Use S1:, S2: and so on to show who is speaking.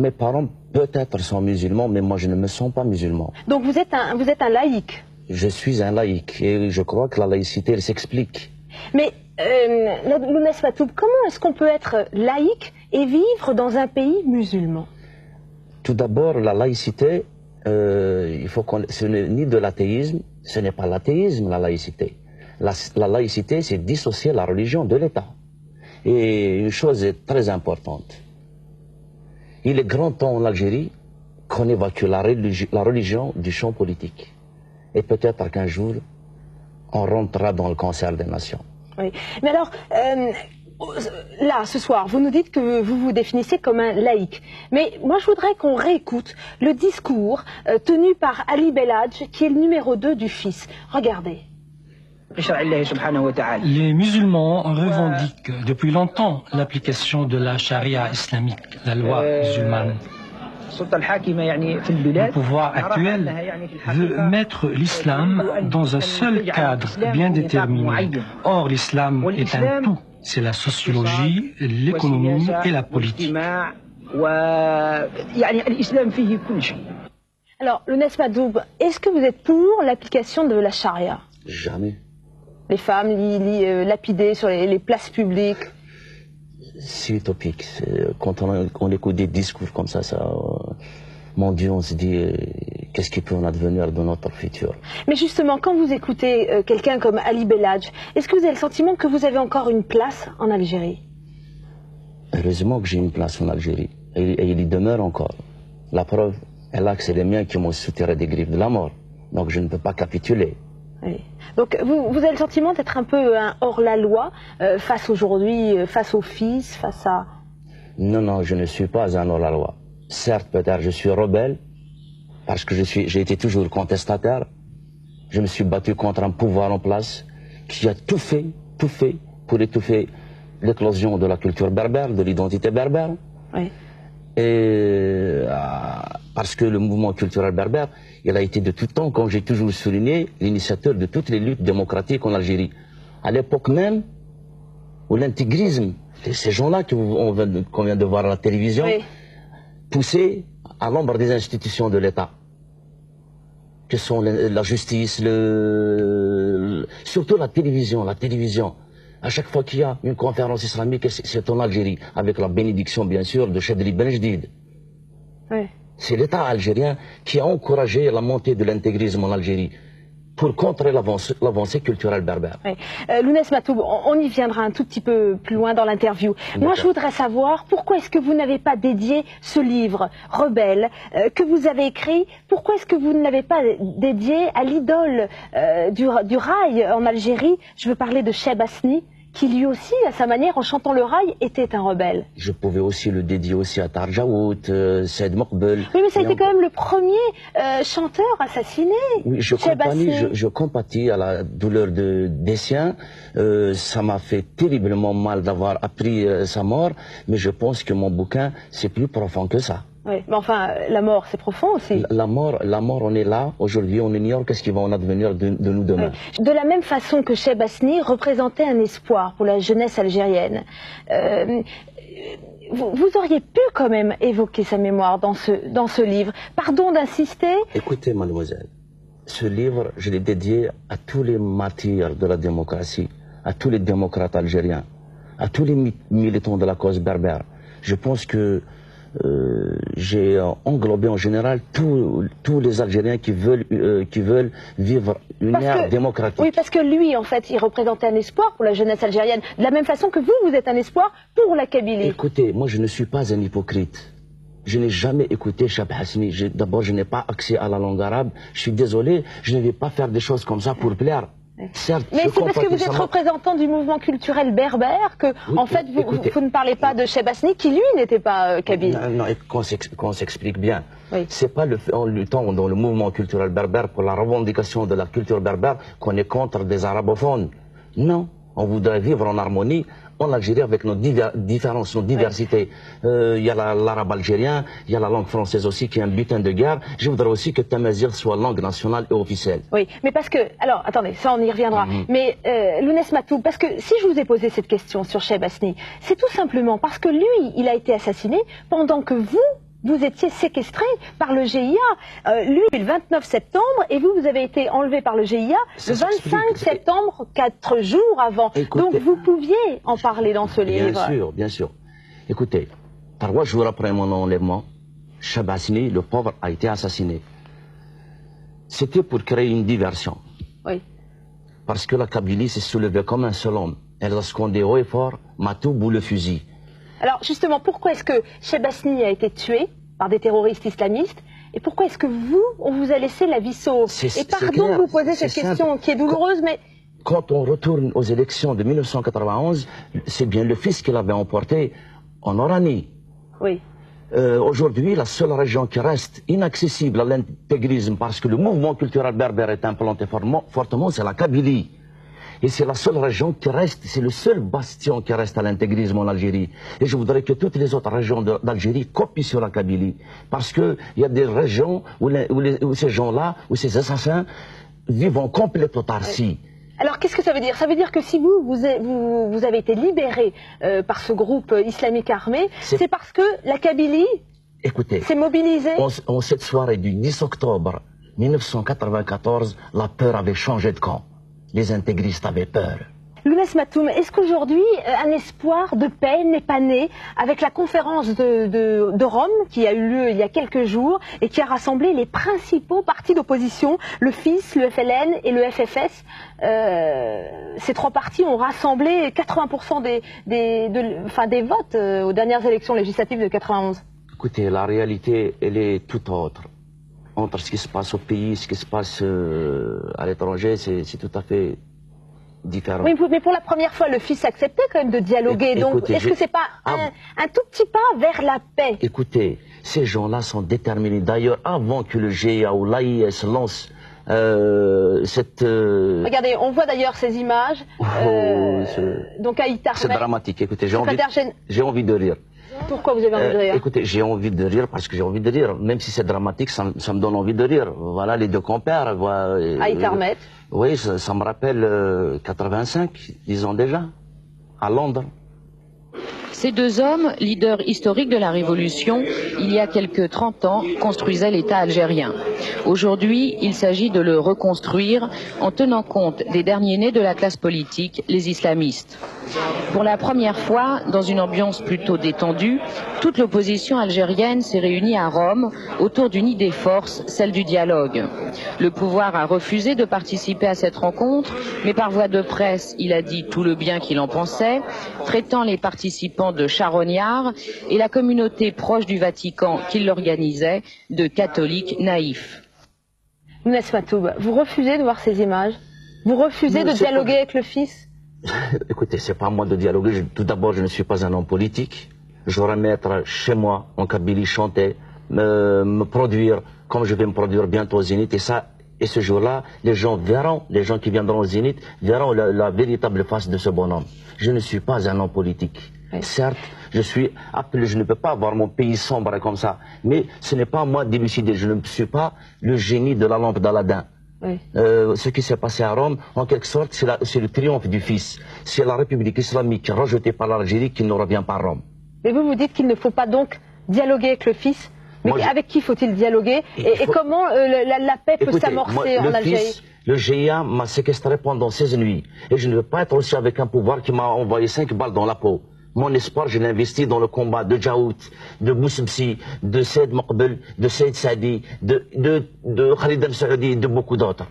S1: Mes parents peut-être sont musulmans, mais moi je ne me sens pas musulman.
S2: Donc vous êtes un laïc?
S1: Je suis un laïc et je crois que la laïcité, elle s'explique.
S2: Mais Lounès Matoub, comment est-ce qu'on peut être laïque et vivre dans un pays musulman?
S1: Tout d'abord, la laïcité, ce n'est ni de l'athéisme, ce n'est pas l'athéisme, la laïcité. La laïcité, c'est dissocier la religion de l'État. Et une chose est très importante. Il est grand temps en Algérie qu'on évacue la religion du champ politique. Et peut-être qu'un jour, on rentrera dans le concert des nations.
S2: Oui. Mais alors, là, ce soir, vous nous dites que vous vous définissez comme un laïc. Mais moi, je voudrais qu'on réécoute le discours tenu par Ali Belhadj, qui est le numéro 2 du FIS. Regardez.
S3: Les musulmans revendiquent depuis longtemps l'application de la charia islamique, la loi musulmane. Le pouvoir actuel veut mettre l'islam dans un seul cadre bien déterminé. Or, l'islam est un tout. C'est la sociologie, l'économie et la politique.
S2: Alors, Lounès Matoub, est-ce que vous êtes pour l'application de la charia?
S1: Jamais.
S2: Les femmes lapidées sur les places publiques?
S1: C'est utopique. Quand on écoute des discours comme ça, mon Dieu, on se dit qu'est-ce qui peut en advenir de notre futur.
S2: Mais justement, quand vous écoutez quelqu'un comme Ali Belhadj, est-ce que vous avez le sentiment que vous avez encore une place en Algérie?
S1: Heureusement que j'ai une place en Algérie. Et il y demeure encore. La preuve est là que c'est les miens qui m'ont soutiré des griffes de la mort. Donc je ne peux pas capituler.
S2: Oui. Donc vous avez le sentiment d'être un peu un hors-la-loi face aujourd'hui, face au FIS, face à...
S1: Non, non, je ne suis pas un hors-la-loi. Certes, peut-être je suis rebelle, parce que j'ai été toujours contestataire. Je me suis battu contre un pouvoir en place qui a tout fait pour étouffer l'éclosion de la culture berbère, de l'identité berbère.
S2: Oui.
S1: Et parce que le mouvement culturel berbère, il a été de tout temps, comme j'ai toujours souligné, l'initiateur de toutes les luttes démocratiques en Algérie. À l'époque même où l'intégrisme, ces gens-là qu'on vient de voir à la télévision,
S2: oui,
S1: poussaient à l'ombre des institutions de l'État, que sont la justice, surtout la télévision. À chaque fois qu'il y a une conférence islamique, c'est en Algérie, avec la bénédiction, bien sûr, de Chedri Ben Jdid.
S2: Oui.
S1: C'est l'État algérien qui a encouragé la montée de l'intégrisme en Algérie pour contrer l'avancée culturelle berbère.
S2: Oui. Lounès Matoub, on y viendra un tout petit peu plus loin dans l'interview. Moi, je voudrais savoir pourquoi est-ce que vous n'avez pas dédié ce livre, Rebelle, que vous avez écrit, pourquoi est-ce que vous ne l'avez pas dédié à l'idole du rail en Algérie? Je veux parler de Cheb Asni, qui lui aussi, à sa manière, en chantant le rail, était un rebelle.
S1: Je pouvais aussi le dédier aussi à Tarjaout, Saïd Mokbel.
S2: Oui, mais ça a été quand même le premier chanteur assassiné.
S1: Oui, je compatis à la douleur des siens. Ça m'a fait terriblement mal d'avoir appris sa mort, mais je pense que mon bouquin, c'est plus profond que ça.
S2: Oui, mais enfin, la mort, c'est profond aussi.
S1: La mort, on est là, aujourd'hui, on ignore qu'est-ce qui va en advenir de nous demain.
S2: Oui. De la même façon que Cheb Asni représentait un espoir pour la jeunesse algérienne, vous auriez pu quand même évoquer sa mémoire dans ce livre. Pardon d'insister.
S1: Écoutez, mademoiselle, ce livre, je l'ai dédié à tous les martyrs de la démocratie, à tous les démocrates algériens, à tous les militants de la cause berbère. Je pense que j'ai englobé en général tous les Algériens qui veulent vivre une ère démocratique.
S2: Oui, parce que lui, en fait, il représentait un espoir pour la jeunesse algérienne, de la même façon que vous êtes un espoir pour la Kabylie.
S1: Écoutez, moi je ne suis pas un hypocrite. Je n'ai jamais écouté Cheb Asni. D'abord, je n'ai pas accès à la langue arabe. Je suis désolé, je ne vais pas faire des choses comme ça pour plaire. Certes,
S2: mais c'est parce que vous êtes représentant du mouvement culturel berbère que, oui, en fait, vous ne parlez pas de Cheb Asni, qui lui n'était pas kabyle.
S1: Non, qu'on s'explique bien.
S2: Oui.
S1: C'est pas en luttant dans le mouvement culturel berbère pour la revendication de la culture berbère qu'on est contre des arabophones. Non, on voudrait vivre en harmonie en Algérie avec nos différences, nos diversités. Il y a l'arabe algérien, il y a la langue française aussi qui est un butin de guerre. Je voudrais aussi que Tamazight soit langue nationale et officielle.
S2: Oui, mais parce que... Alors, attendez, ça on y reviendra. Mais Lounès Matoub, parce que si je vous ai posé cette question sur Cheb Asni, c'est tout simplement parce que lui, il a été assassiné pendant que vous vous étiez séquestré par le GIA. Lui, le 29 septembre, et vous avez été enlevé par le GIA le 25 septembre, 4 jours avant.
S1: Écoutez,
S2: donc vous pouviez en parler dans ce livre.
S1: Bien sûr, bien sûr. Écoutez, 3 jours après mon enlèvement, Cheb Hasni, le pauvre, a été assassiné. C'était pour créer une diversion.
S2: Oui.
S1: Parce que la Kabylie s'est soulevée comme un seul homme. Elle a scandé haut et fort, Matoub ou le fusil.
S2: Alors justement, pourquoi est-ce que Cheb Hasni a été tué par des terroristes islamistes? Et pourquoi est-ce que vous, on vous a laissé la vie sauve? Et pardon de vous poser cette question qui est douloureuse, mais...
S1: Quand on retourne aux élections de 1991, c'est bien le fils qui l'avait emporté en Oranie.
S2: Oui.
S1: Aujourd'hui, la seule région qui reste inaccessible à l'intégrisme, parce que le mouvement culturel berbère est implanté fortement, c'est la Kabylie. Et c'est la seule région qui reste, c'est le seul bastion qui reste à l'intégrisme en Algérie. Et je voudrais que toutes les autres régions d'Algérie copient sur la Kabylie. Parce qu'il y a des régions où ces gens-là, où ces assassins vivent en complète autarcie.
S2: Alors qu'est-ce que ça veut dire? Ça veut dire que si vous avez été libéré par ce groupe islamique armé, c'est parce que la Kabylie s'est mobilisée?
S1: En cette soirée du 10 octobre 1994, la peur avait changé de camp. Les intégristes avaient peur.
S2: Lounès Matoum, est-ce qu'aujourd'hui un espoir de paix n'est pas né avec la conférence de Rome qui a eu lieu il y a quelques jours et qui a rassemblé les principaux partis d'opposition, le FIS, le FLN et le FFS? Ces 3 partis ont rassemblé 80% des votes aux dernières élections législatives de 91.
S1: Écoutez, la réalité, elle est tout autre. Entre ce qui se passe au pays, ce qui se passe à l'étranger, c'est tout à fait différent.
S2: Oui, mais pour la première fois, le fils acceptait quand même de dialoguer. Donc, est-ce que c'est pas un tout petit pas vers la paix?
S1: Écoutez, ces gens-là sont déterminés. D'ailleurs, avant que le GIA ou l'AIS lance cette...
S2: Regardez, on voit d'ailleurs ces images. Donc, Haït Ahmed,
S1: c'est dramatique. Écoutez, j'ai envie de rire.
S2: Pourquoi vous avez envie de rire?
S1: Écoutez, j'ai envie de rire parce que j'ai envie de rire. Même si c'est dramatique, ça me donne envie de rire. Voilà, les deux compères.
S2: Haït Ahmed.
S1: Oui, ça me rappelle 85, disons déjà, à Londres.
S4: Ces 2 hommes, leaders historiques de la Révolution, il y a quelques 30 ans, construisaient l'État algérien. Aujourd'hui, il s'agit de le reconstruire en tenant compte des derniers nés de la classe politique, les islamistes. Pour la première fois, dans une ambiance plutôt détendue, toute l'opposition algérienne s'est réunie à Rome autour d'une idée force, celle du dialogue. Le pouvoir a refusé de participer à cette rencontre, mais par voie de presse, il a dit tout le bien qu'il en pensait, traitant les participants de charognards et la communauté proche du Vatican qui l'organisait de catholiques naïfs.
S2: Lounès Matoum, vous refusez de voir ces images? Vous refusez de dialoguer avec le fils?
S1: Écoutez, c'est pas à moi de dialoguer. Tout d'abord, je ne suis pas un homme politique. J'aurais aimé être chez moi, en Kabylie, chanter, me produire comme je vais me produire bientôt au Zénith. Et ce jour-là, les gens qui viendront au Zénith, verront la véritable face de ce bonhomme. Je ne suis pas un homme politique. Oui. Certes, je suis appelé, je ne peux pas voir mon pays sombre comme ça. Mais ce n'est pas à moi d'élucider. Je ne suis pas le génie de la lampe d'Aladin. Oui. Ce qui s'est passé à Rome, en quelque sorte, c'est le triomphe du Fils. C'est la République islamique rejetée par l'Algérie qui ne revient pas à Rome.
S2: Mais vous dites qu'il ne faut pas donc dialoguer avec le Fils? Mais avec qui faut-il dialoguer? Et comment la paix peut s'amorcer en Algérie?
S1: Le GIA m'a séquestré pendant 16 nuits. Et je ne veux pas être aussi avec un pouvoir qui m'a envoyé 5 balles dans la peau. Mon espoir, je l'ai investi dans le combat de Djaout, de Boussebsi, de Saïd Maqbel, de Saïd Saadi, de Khalid al-Saoudi et de beaucoup d'autres.